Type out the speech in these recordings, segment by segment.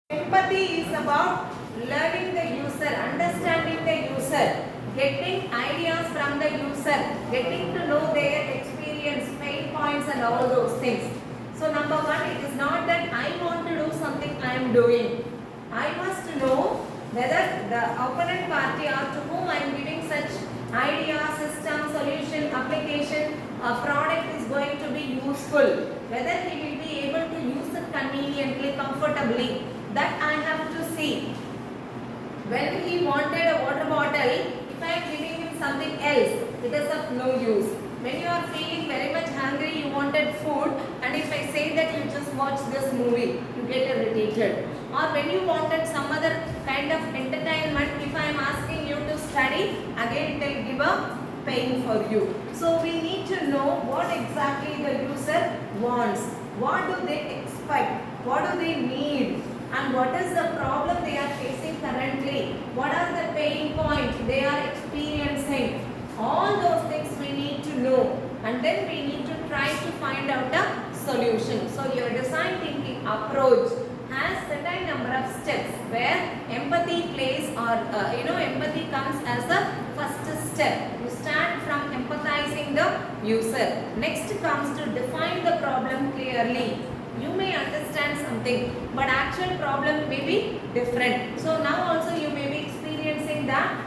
Empathy is about learning the user, understanding the user, getting ideas from the user, getting to know their experience, pain points and all those things. So number one, it is not that I want to do something I am doing. I must know whether the opponent party or to whom I am giving such idea, system, solution, application, a product is going to be useful. Whether he will be able to use it conveniently, comfortably. That I have to see. When he wanted a water bottle, if I am giving him something else, it is of no use. When you are feeling very much hungry, you wanted food, and if I say that you just watch this movie, you get irritated. Or when you wanted some other kind of entertainment, if I am asking you to study, again it will give a pain for you. So we need to know what exactly the user wants. What do they expect? What do they need? And what is the problem they are facing currently? What are the pain points they are experiencing? All those things we need to know, and then we need to try to find out a solution. So your design thinking approach has certain number of steps where empathy plays, or empathy comes as the first step. You start from empathizing the user. Next comes to define the problem clearly. You may understand something, but actual problem may be different. So now also you may be experiencing that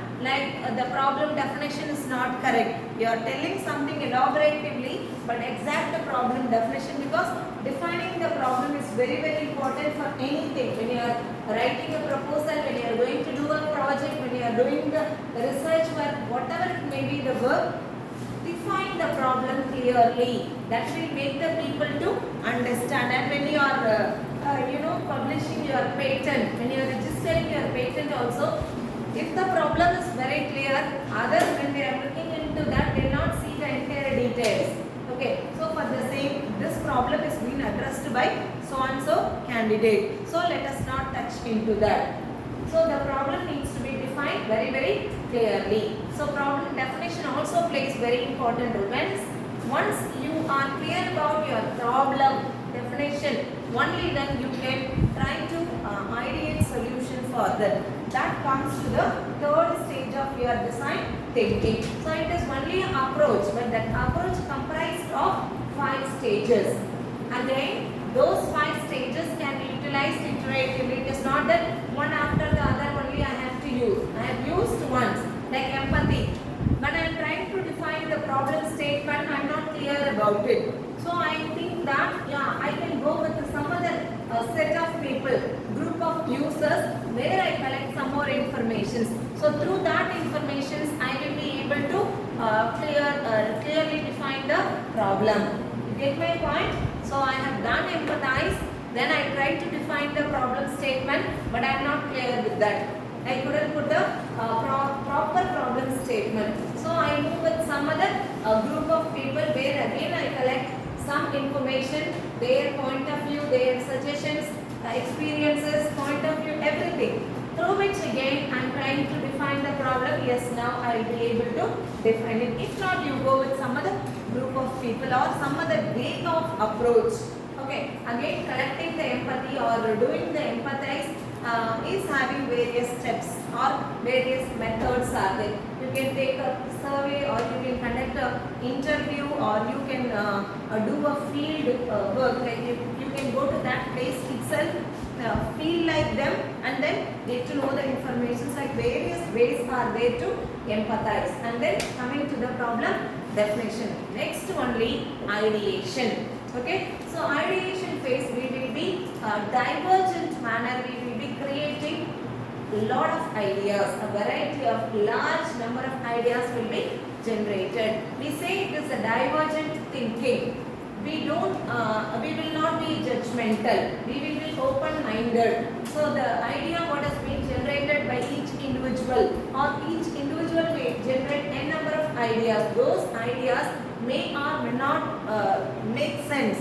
the problem definition is not correct. You are telling something elaboratively, but exact problem definition, because defining the problem is very important for anything. When you are writing a proposal, when you are going to do a project, when you are doing the research work, whatever it may be the work, define the problem clearly. That will make the people to understand. And when you are publishing your patent, when you are registering your patent also, if the problem is very clear, others when they are looking into that, they will not see the entire details. Okay, so for the same, this problem is being addressed by so and so candidate. So let us not touch into that. So the problem needs to be defined very clearly. So problem definition also plays very important role. Once you are clear about your problem definition, only then you can try to ideate solution for that. That comes to the third stage of your design thinking. So it is only an approach, but that approach comprised of 5 stages. Again, those 5 stages can be utilized iteratively. It is not that one after the other only I have to use. I have used once, like empathy. But I am trying to define the problem statement, I am not clear about it. So I think that, I can go with some other set of people, group of users, where I collect some more information. So through that information, I will be able to clearly define the problem. You get my point? So I have done empathize, then I tried to define the problem statement, but I am not clear with that. I couldn't put the proper problem statement. So I move with some other group of people where again I collect some information, their point of view, their suggestions, experiences, point of view, everything. Through which again I am trying to define the problem. Yes, now I will be able to define it. If not, you go with some other group of people or some other way of approach. Okay, again collecting the empathy or doing the empathize is having various steps or various methods are there. You can take a survey, or you can conduct an interview, or you can do a field work. Like you can go to that place itself, feel like them, and then get to know the information. Like various ways are there to empathize. And then coming to the problem definition. Next only ideation. Okay, so ideation phase we will be divergent manner. We will be creating lot of ideas. A variety of large number of ideas will be generated. We say it is a divergent thinking. We don't. We will not be judgmental. We will be open-minded. So the idea what has been generated by each individual, or each individual may generate n number of ideas. Those ideas may or may not make sense,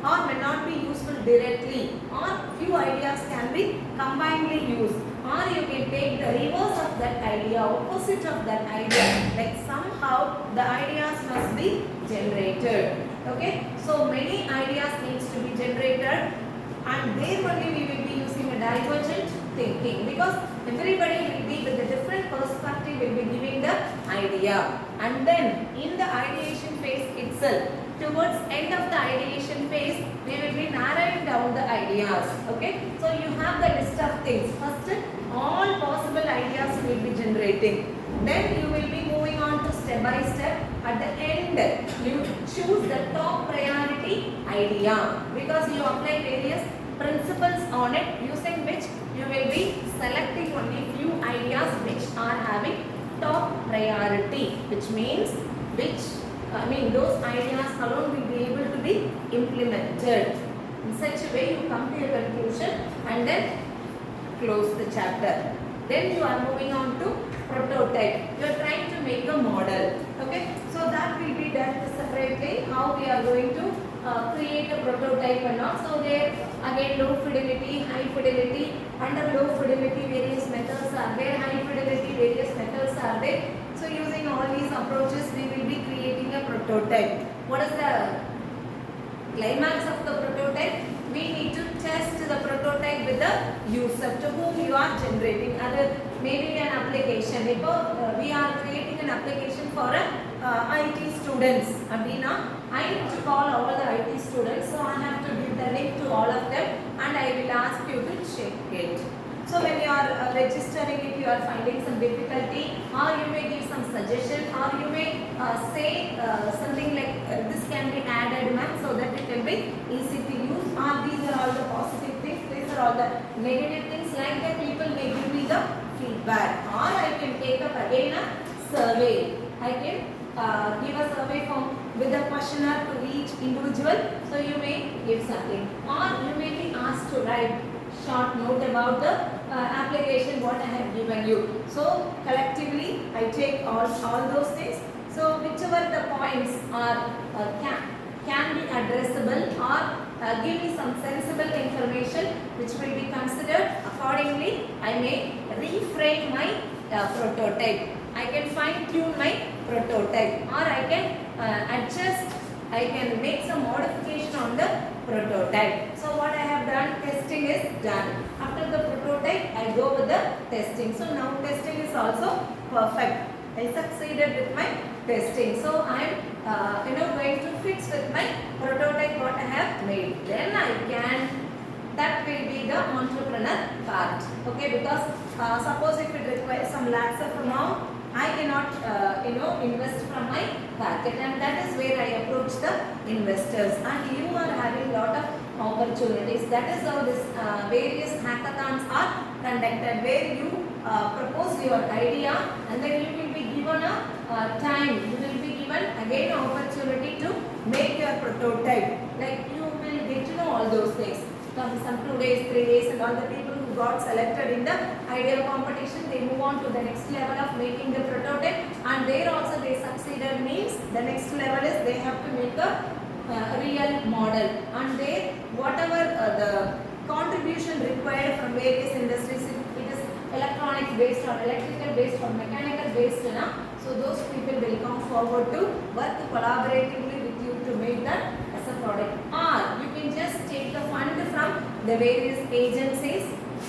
or may not be useful directly, or few ideas can be combinedly used, or you can take the reverse of that idea, opposite of that idea, like somehow the ideas must be generated. Okay, so many ideas needs to be generated, and there only we will be using a a divergent thinking, because everybody will be with a different perspective will be giving the idea, and then in the ideation phase itself, towards end of the ideation phase, we will be narrowing down the ideas. Okay, so you have the list of things. First, all possible ideas will be generating, then you will be moving on to step by step. At the end, you choose the top priority idea, because you apply various principles on it, using which you will be selecting only few ideas which are having top priority, which means those ideas alone will be able to be implemented. In such a way, you come to a conclusion and then close the chapter. Then you are moving on to prototype. You are trying to make a model. Okay, so that will be done separately. How we are going to create a prototype and all. So there again, low fidelity, high fidelity. Under low fidelity, various methods are there. High fidelity, various methods are there. So using all these approaches, we will be creating a prototype. What is the climax of the prototype? We need to test the prototype with the user to whom you are generating. Other maybe an application. If we are creating an application for IT students, Abhina, I need to call all the IT students, so I have to give the link to all of them, and I will ask you to check it. So when you are registering it, you are finding some difficulty, or you may give some suggestion, or you may say something like this can be added, ma'am, so that it will be easy to use. Or these are all the positive things, these are all the negative things. Like that, people may give me the feedback, or I can take up again a survey. I can give a survey form with a questionnaire to each individual. So you may give something, or you may be asked to write short note about the application what I have given you. So collectively, I take all those things. So whichever the points are can be addressable, or give me some sensible information which will be considered accordingly, I may reframe my prototype. I can fine tune my prototype, or I can adjust, I can make some modification on the prototype. So what I have done, testing is done. After the prototype, I go with the testing. So now testing is also perfect. I succeeded with my testing. So I am going to fix with my prototype what I have made. Then I can, that will be the entrepreneur part. Okay, because suppose if it requires some lakhs of amount, I cannot invest from my pocket, and that is where I approach the investors. And you are having lot of opportunities. That is how this various hackathons are conducted, where you propose your idea, and then you will be given a time. You will be given again an opportunity to make your prototype. Like you will get to know all those things. Some 2 days, 3 days, and all the people who got selected in the idea competition, they move on to the next level of making the prototype, and there also they succeeded, means the next level is they have to make a real model, and there whatever the contribution required from various industries, it is electronics based or electrical based or mechanical based, so those people will come forward to work collaboratively with you to make that as a product. Or you can just take the fund from the various agencies,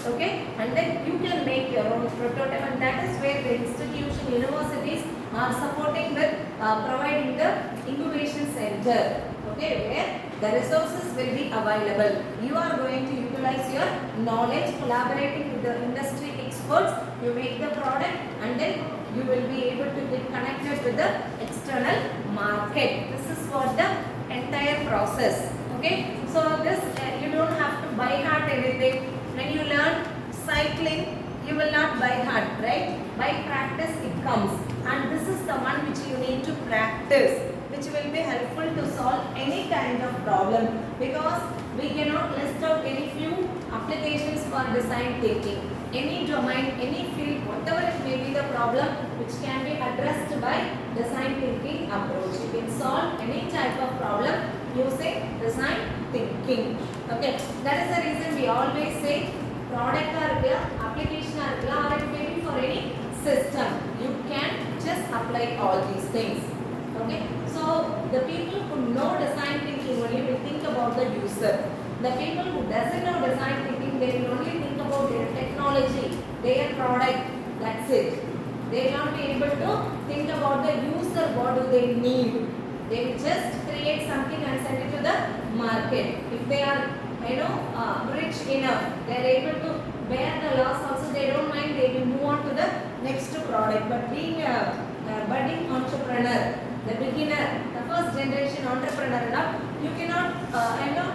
okay, and then you can make your own prototype, and that is where the institution, universities are supporting with providing the incubation center, okay, where the resources will be available. You are going to utilize your knowledge, collaborating with the industry experts, you make the product, and then you will be able to get connected with the external market. This is for the entire process. Okay, so this you don't have to by heart anything. When you learn cycling, you will not by heart, right? By practice it comes, and this is the one which you need to practice, which will be helpful to solve any kind of problem, because we cannot list out any few applications for design thinking. Any domain, any field, whatever it may be the problem which can be addressed by design thinking approach. You can solve any type of problem using design thinking. Okay, that is the reason we always say product or application or it may be for any system. You can just apply all these things. Okay, so the people who know design thinking only will think about the user. The people who doesn't know design thinking, they will only think their product. That's it. They will not be able to think about the user, what do they need. They will just create something and send it to the market. If they are, rich enough, they are able to bear the loss also, they don't mind, they will move on to the next product. But being a budding entrepreneur, the beginner, the first generation entrepreneur, you cannot,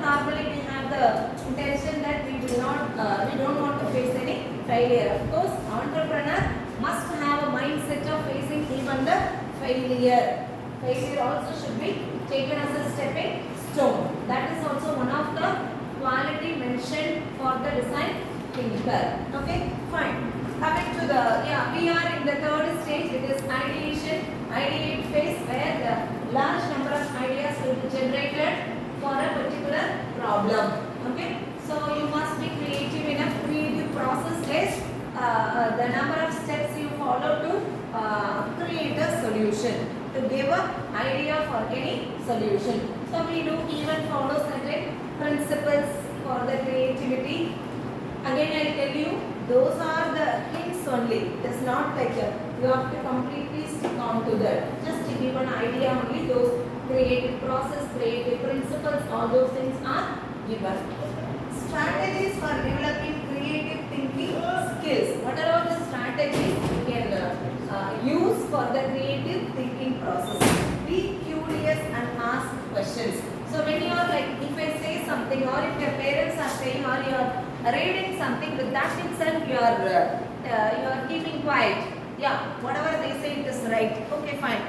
normally we have the intention that we don't want to face any failure. Of course, entrepreneur must have a mindset of facing even the failure. Failure also should be taken as a stepping stone. That is also one of the quality mentioned for the design thinker. Okay, fine. Coming to the, we are in the third stage, it is ideate phase, where the large number of ideas will be generated for a particular problem. Okay, so you must be creative enough. Creative process is the number of steps you follow to create a solution, to give an idea for any solution. So we do even follow certain principles for the creativity. Again, I tell you, those are the hints only. It is not like you have to completely stick on to that. Just to give an idea only, those creative process, creative principles, all those things are given. Strategies for developing creative thinking skills. What are all the strategies you can use for the creative thinking process? Be curious and ask questions. So when you are like, if I say something, or if your parents are saying, or you are reading something, with that itself you are keeping quiet. Yeah, whatever they say it is right. Okay, fine.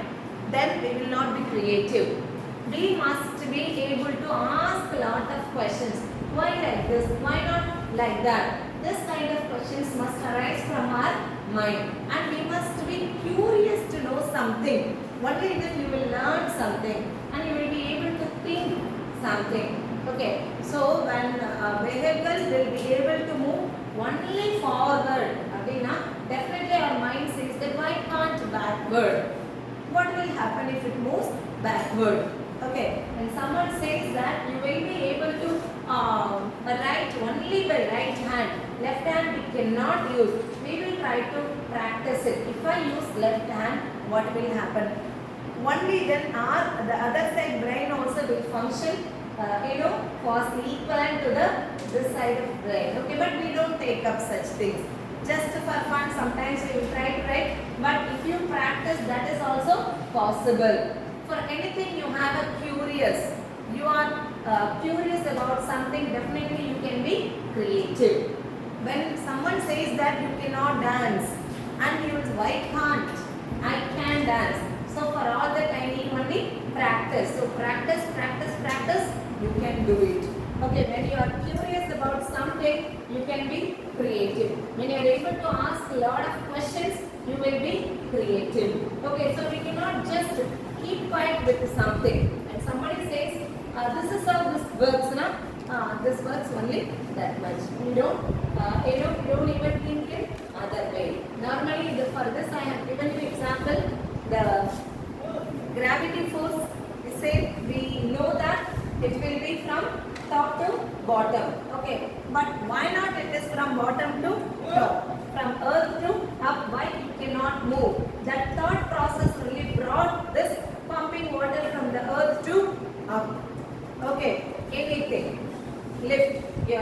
Then we will not be creative. We must be able to ask a lot of questions. Why like this? Why not like that? This kind of questions must arise from our mind, and we must be curious to know something. Only then you will learn something and you will be able to think something. Okay, so when a vehicle will be able to move only forward, definitely our mind says that why can't backward? What will happen if it moves backward? Okay, when someone says that you will be able to write only by right hand, left hand we cannot use. We will try to practice it. If I use left hand, what will happen? Only then the other side brain also will function, was equivalent to this side of brain. Okay, but we don't take up such things. Just for fun, sometimes we will try to write, but if you practice, that is also possible. For anything you have a curious, you are curious about something, definitely you can be creative. When someone says that you cannot dance, and you will, why can't? I can dance. So for all that I need only practice. So practice, you can do it. Okay, when you are curious about something, you can be creative. When you are able to ask a lot of questions, you will be creative. Okay, so we cannot just keep quiet with something. And somebody says, this is how this works, this works only that much. You don't even think in other way. Normally, for this I have given you example. The gravity force, we know that it will be from top to bottom. Okay, but why not it is from bottom to top? From earth to up, why it cannot move? That thought process really brought this pumping water from the earth to up. Okay, anything. Lift your,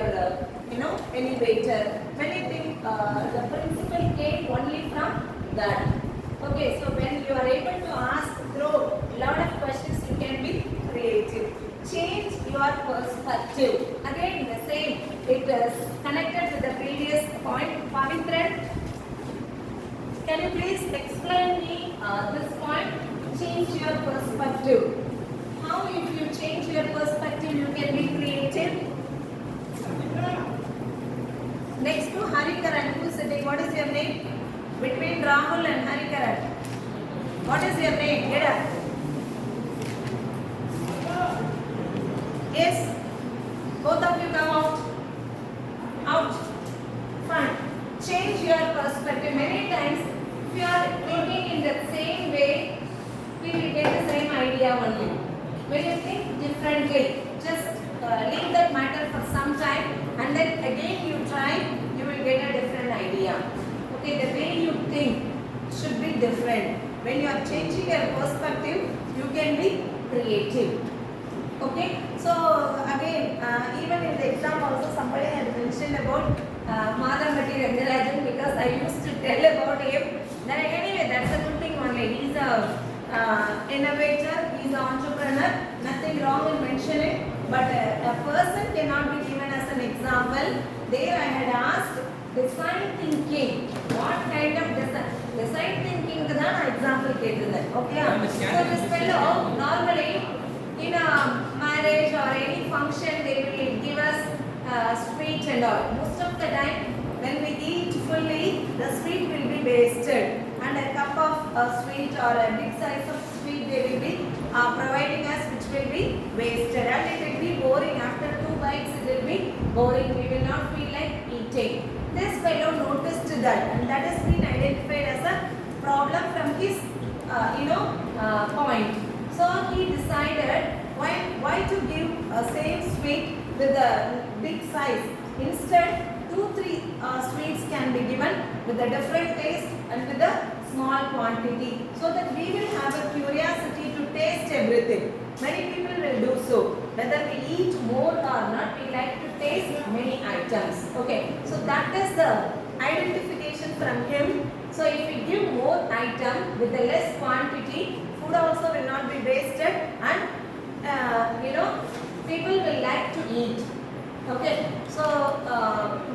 elevator. Anything, the principle came only from that. Okay, so when you are able to ask, throw a lot of questions, you can be creative. Change your perspective. Again, the same. It is connected to the previous point. Pavitran, can you please explain me this point? Change your perspective. How, if you change your perspective, you can be creative? Next to Harikaran, who is sitting? What is your name? Between Rahul and Harikaran. What is your name? Get up. Yes? Both of you come out. Out. Fine. Change your perspective. Many times, if you are thinking in the same way, we will get the same idea only. When you think differently, just leave that matter for some time, and then again you try, you will get a different idea. think should be different. When you are changing your perspective, you can be creative. Okay, so again, even in the exam also somebody had mentioned about Madhavamati Rangarajan, because I used to tell about him. Then anyway, that's a good thing only. He's a innovator, he's an entrepreneur, nothing wrong in mentioning. But a person cannot be given as an example. There I had asked design thinking. What kind of design thinking is an example case? Okay, so this fellow normally in a marriage or any function they will give us sweet and all. Most of the time when we eat fully, the sweet will be wasted, and a cup of sweet or a big size of sweet they will be providing us, which will be wasted, and it will be boring. After 2 bites it will be boring. We will not feel like eating. This fellow noticed that, and that has been identified as a problem from his point. So he decided why to give same sweet with a big size. Instead, 2-3 sweets can be given with a different taste and with a small quantity, so that we will have a curiosity to taste everything. Many people will do so. Whether we eat more or not, we like to taste many items. Okay, so that is the identification from him. So if we give more item with a less quantity, food also will not be wasted, and people will like to eat. Okay, so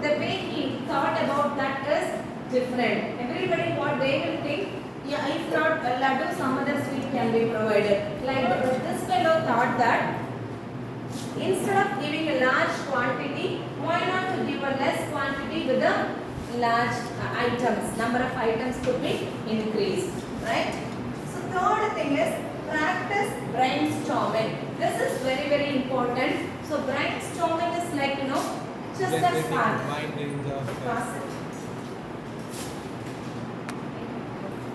the way he thought about that is different. Everybody, what they will think, yeah, if not laddu, some other sweet can be provided. Like this fellow thought that instead of giving a large quantity, why not to give a less quantity with a large items? Number of items could be increased, right? So third thing is practice brainstorming. This is very, very important. So brainstorming is like, just a spark.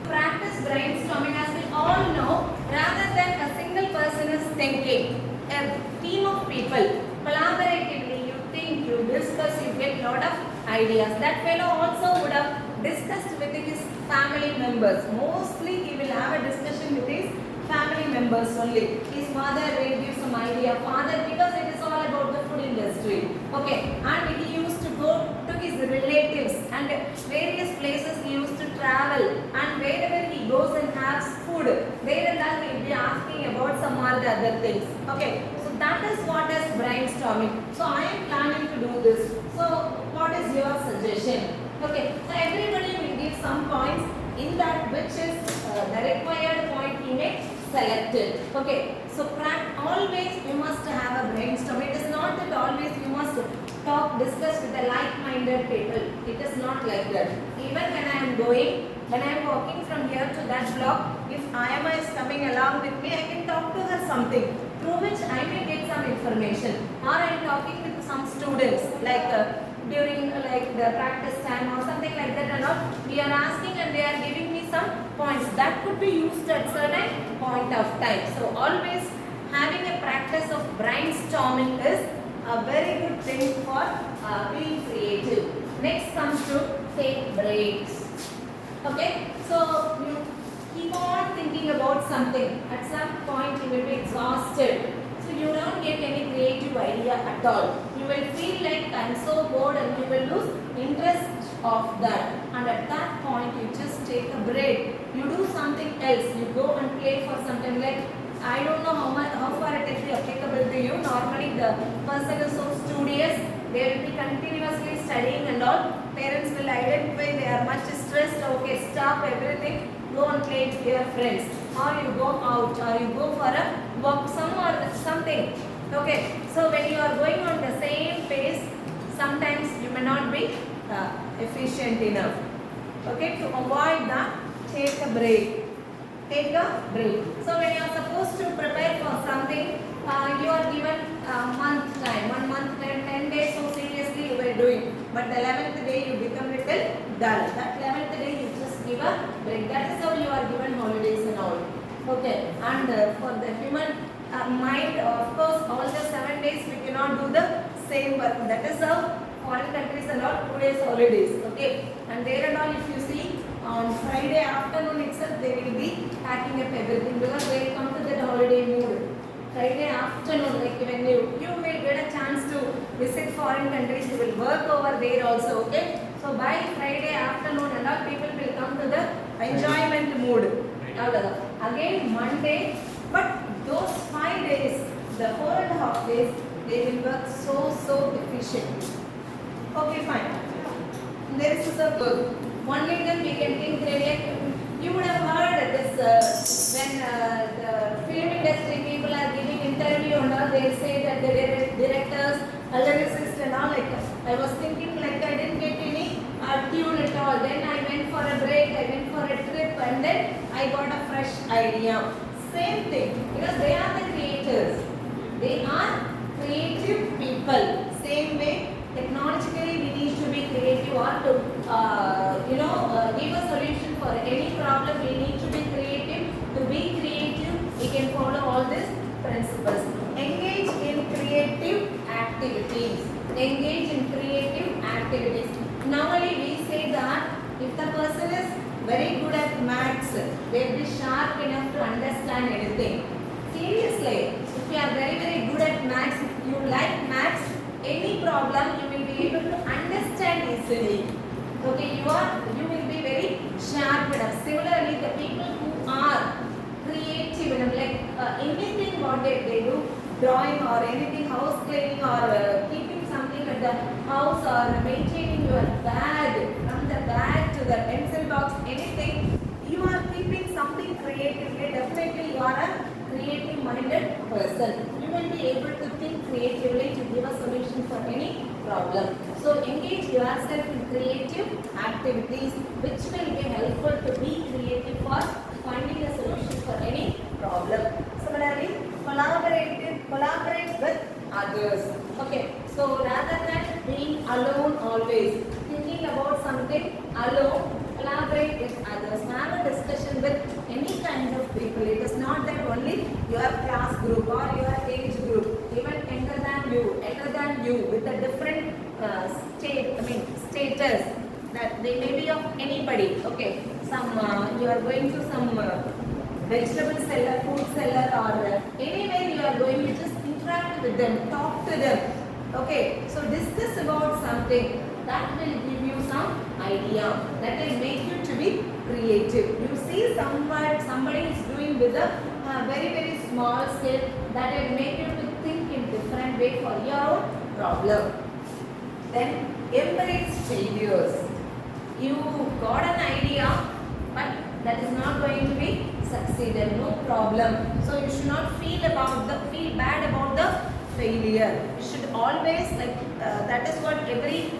Practice brainstorming, as we all know, rather than a single person is thinking. A team of people, collaboratively, you think, you discuss, you get lot of ideas. That fellow also would have discussed with his family members. Mostly he will have a discussion with his family members only. His mother will give some idea, father, because it is all about the food industry. Okay, and he used to go to his relatives and various places he used to travel, and wherever he goes and has food, there and then he will be asking about some other things. Okay, so that is what is brainstorming. So I am planning to do this. So what is your suggestion? Okay, so everybody will give some points. In that which is the required point he may select it. Okay, so always you must have a brainstorm. It is not that always you must discuss with the like-minded people. It is not like that. Even when I am walking from here to that block, if Ayama is coming along with me, I can talk to her something, through which I may get some information. Or I am talking with some students, like during the practice time or something like that, and all, we are asking and they are giving me some points that could be used at certain point of time. So always having a practice of brainstorming is a very good thing for being creative. Next comes to take breaks. Okay, so you keep on thinking about something. At some point you will be exhausted. So you don't get any creative idea at all. You will feel like I'm so bored, and you will lose interest of that. And at that point you just take a break. You do something else. You go and play for something. Like, I don't know how far it is applicable to you. Normally the person is so studious. They will be continuously studying and all. Parents will identify they are much stressed. Okay, stop everything. Go and play with your friends. Or you go out, or you go for a walk something. Okay, so when you are going on the same pace, sometimes you may not be efficient enough. Okay, to avoid that, take a break. Take a break. So when you are supposed to prepare for something, you are given a month time, 1 month time, 10 days, so seriously you were doing. But the 11th day you become little dull. That 11th day you just give a break. That is how you are given holidays and all. Okay, and for the human mind, of course, all the 7 days we cannot do the same work. That is how foreign countries and all 2 days holidays. Okay, and there and all, if you see, on Friday afternoon itself they will be packing up everything because they will come to that holiday mood. Friday afternoon, like when you will get a chance to visit foreign countries, you will work over there also, okay? So by Friday afternoon, a lot of people will come to the enjoyment mood. Again Monday, but those 5 days, the 4.5 days, they will work so efficiently. Okay, fine. There is a good. One reason we can think really, you would have heard this when the film industry people are giving interview and all, they say that the directors, lyricists and all, like I was thinking like I didn't get any tune at all. Then I went for a break, I went for a trip and then I got a fresh idea. Same thing, because they are the creators. They are creative people. Same way, technologically we need to be creative or to give a solution for any problem. We need to be creative. To be creative, we can follow all these principles. Engage in creative activities. Engage in creative activities. Normally we say that if the person is very good at maths, they will be sharp enough to understand anything. Seriously, if you are very good at maths, if you like maths, any problem you will be able to understand easily. Okay, you will be very sharp enough. Similarly, the people who are creative enough, like anything what they do, drawing or anything, house cleaning or keeping something at the house or maintaining your bag, from the bag to the pencil box, anything, you are keeping something creatively. Definitely you are a creative minded person. You will be able to think creatively to give a solution for any problem. So engage yourself in creative activities which will be helpful to be creative for finding a solution for any problem. Similarly, collaborate with others. Okay, so rather than being alone always, thinking about something alone, collaborate with others. Have a discussion with any kind of people. It is not that only your class group or your age group, even elder than you with a different status, that they may be of anybody. Okay, you are going to some vegetable seller, food seller, or anywhere you are going, you just interact with them, talk to them. Okay, so discuss about something that will give you some idea, that will make you to be creative. You see somebody is doing with a very small scale, that will make you to think in different way for your own problem. Then embrace failures. You got an idea, but that is not going to be succeeded, no problem. So you should not feel bad about the failure. You should always that is what every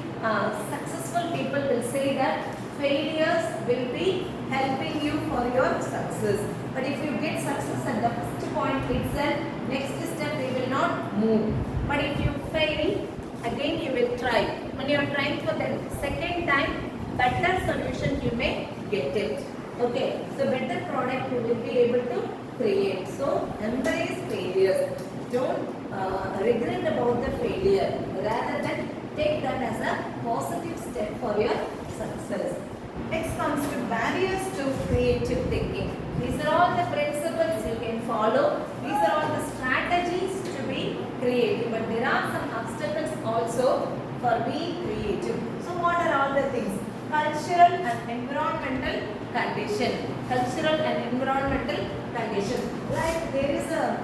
successful people will say, that failures will be helping you for your success. But if you get success at the first point itself, next step they will not move. But if you fail, again you will try. When you are trying for the second time, better solution you may get it. Okay, so better product you will be able to create. So embrace failures. Don't regret about the failure. Rather than take that as a positive step for your success. Next comes to barriers to creative thinking. These are all the principles you can follow. These are all the strategies to be creative. But there are some obstacles also for being creative. So what are all the things? Cultural and environmental condition. Cultural and environmental condition. Like there is a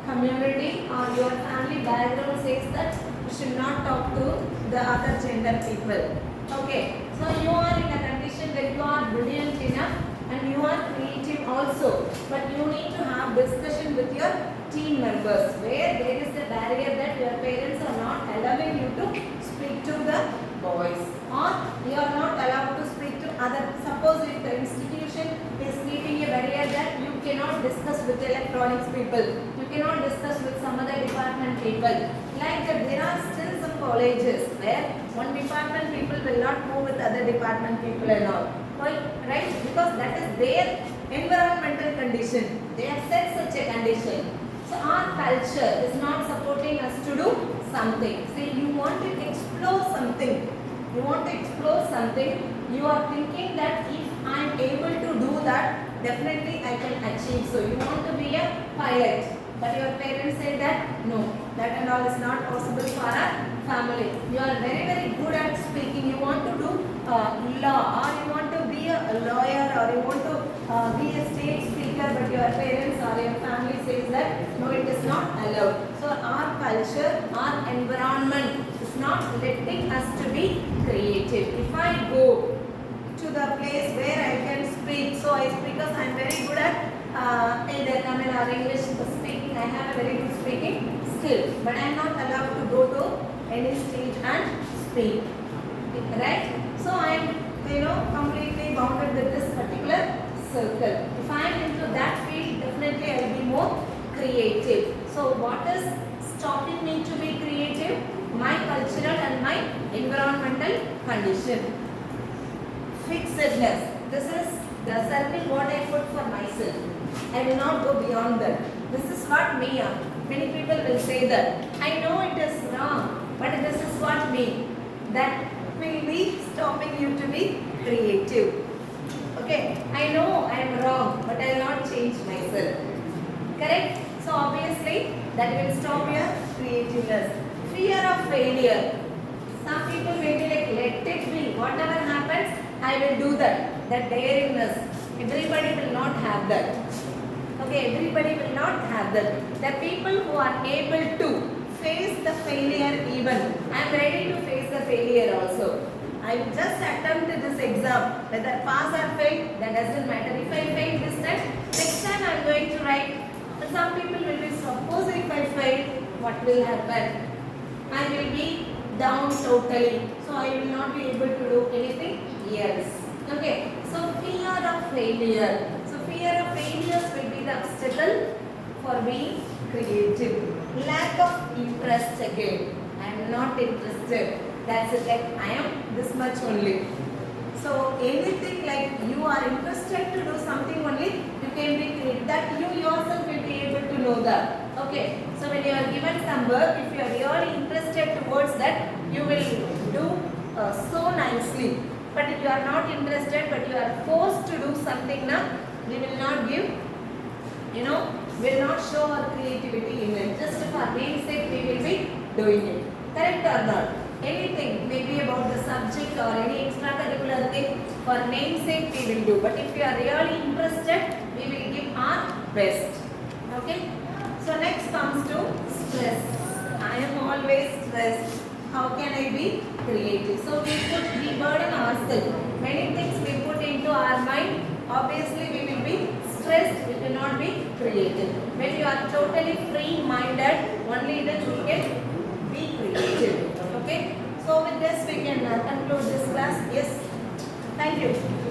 community or your family background says that you should not talk to the other gender people. Okay, so you are in a condition where you are brilliant enough and you are creative also, but you need to have discussion with your team members where there is a barrier that your parents are not allowing you to speak to the boys, or you are not allowed to speak to other. Suppose if the institution is keeping a barrier that you cannot discuss with electronics people, you cannot discuss with some other department people. Like that, there are still some colleges where one department people will not move with other department people and all. Why? Right? Because that is their environmental condition. They have set such a condition. So our culture is not supporting us to do something. Say you want to explore something. You want to explore something. You are thinking that if I am able to do that, definitely I can achieve. So you want to be a pilot. But your parents say that no, that and all is not possible for our family. You are very, very good at speaking. You want to do law, or you want to be a lawyer, or you want to be a stage speaker, but your parents or your family says that no, it is not allowed. So our culture, our environment is not letting us to be creative. If I go to the place where I can speak, so I speak because I am very good at either Tamil or English speaking. I have a very good speaking skill, but I am not allowed to go to any stage and speak. Right? So I am, completely bounded with this particular circle. If I am into that field, definitely I will be more creative. So what is stopping me to be creative? My cultural and my environmental condition. Fixedness. This is the circle what I put for myself. I will not go beyond that. This is what me are. Many people will say that. I know it is wrong, but this is what me. That will be stopping you to be creative. Okay, I know I am wrong, but I will not change myself. Correct? So obviously that will stop your creativeness. Fear of failure. Some people may be like, let it be. Whatever happens, I will do that. That daringness. Everybody will not have that. Okay, everybody will not have that. The people who are able to face the failure even. I am ready to face the failure also. I will just attempt this exam. Whether pass or fail, that doesn't matter. If I fail this time, next time I am going to write. But some people will be, suppose if I fail, what will happen? I will be down totally. So I will not be able to do anything else. Okay. So fear of failure. So fear of failures will be the obstacle for being creative. Lack of interest again. I am not interested. That's it. Like I am this much only. So anything like you are interested to do something only, you can be creative. That you yourself will be able to know that. Okay. So when you are given some work, if you are really interested towards that, you will do so nicely. But if you are not interested, but you are forced to do something now, we will not give, will not show our creativity in it. Just for namesake, we will be doing it. Correct or not? Anything, maybe about the subject or any extracurricular thing, for namesake we will do. But if you are really interested, we will give our best. Okay? So next comes to stress. I am always stressed. How can I be creative? So we burden ourselves. Many things we put into our mind. Obviously, we will be stressed. We will not be creative. When you are totally free-minded, only then you can be creative. Okay. So with this, we can conclude this class. Yes. Thank you.